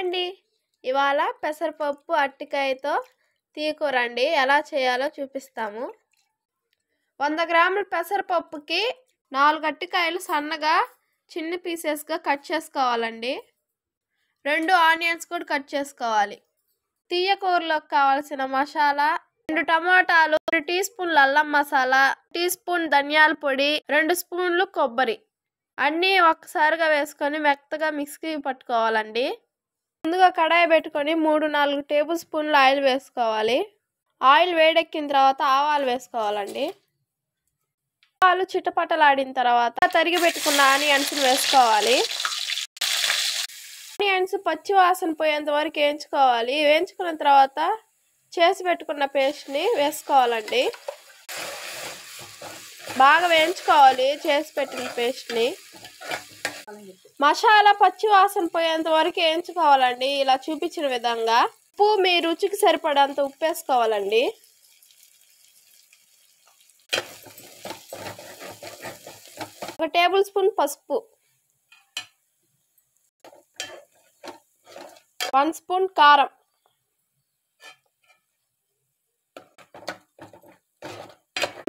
అండి, ఇవాళ పెసరపప్పు అరటికాయతో తీయకూర అండి ఎలా చేయాలో చూపిస్తాము. 100 గ్రాముల పెసరపప్పుకి 4 అరటికాయలు సన్నగా చిన్న పీసెస్గా కట్ చేసుకోవాలండి. 2 ఆనియన్స్ కూడా కట్ చేసుకోవాలి. తీయకూరలోకి కావాల్సిన మసాలా 2 టమాటాలు, 1 టీ స్పూన్ల అల్లం మసాలా, 1 టీ స్పూన్ ధనియాల పొడి, 2 స్పూన్లు కొబ్బరి అన్నీ ఒక్కసారిగా వేసుకొని మెత్తగా మిక్సీ పట్టుకోవాలండి. ముందుగా కడాయి పెట్టుకొని 3-4 టేబుల్ స్పూన్ల ఆయిల్ వేసుకోవాలి. ఆయిల్ వేడెక్కిన తర్వాత ఆవాలు వేసుకోవాలండి. ఆవాలు చిటపటలాడిన తర్వాత తరిగి పెట్టుకున్న ఆనియన్స్ వేసుకోవాలి. ఆనియన్స్ పచ్చి వాసన పోయేంత వరకు వేయించుకోవాలి. వేయించుకున్న తర్వాత చేసి పెట్టుకున్న పేస్ట్ని వేసుకోవాలండి. బాగా వేయించుకోవాలి చేసి పెట్టిన పేస్ట్ని. మసాలా పచ్చి వాసన పోయేంత వరకు వేయించుకోవాలండి. ఇలా చూపించిన విధంగా ఉప్పు మీ రుచికి సరిపడంత ఉప్పు వేసుకోవాలండి. ఒక టేబుల్ స్పూన్ పసుపు, 1 స్పూన్ కారం,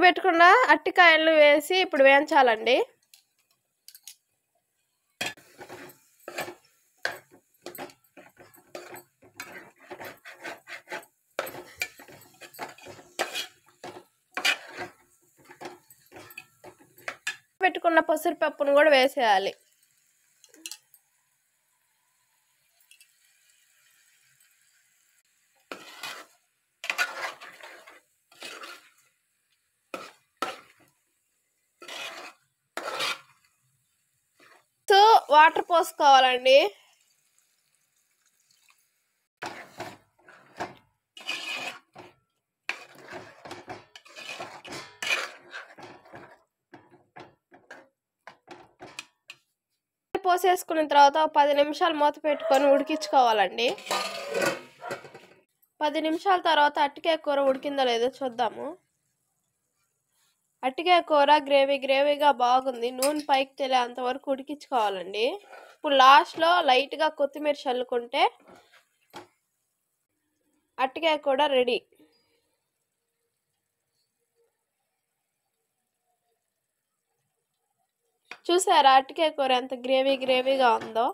పెట్టుకున్న అరటికాయలు వేసి ఇప్పుడు వేయించాలండి. పెట్టుకున్న పెసరపప్పును కూడా వేసేయాలి. వాటర్ పోసుకోవాలండి. పోసేసుకున్న తర్వాత 10 నిమిషాలు మూత పెట్టుకొని ఉడికించుకోవాలండి. 10 నిమిషాల తర్వాత అరటికాయ కూర ఉడికిందో లేదో చూద్దాము. అరటికాయ కూర గ్రేవీగా బాగుంది. నూనె పైకి తేలేంత వరకు ఉడికించుకోవాలండి. ఇప్పుడు లాస్ట్లో లైట్గా కొత్తిమీర చల్లుకుంటే అరటికాయ కూడా రెడీ. చూసారా అరటికాయ కూర ఎంత గ్రేవీగా ఉందో.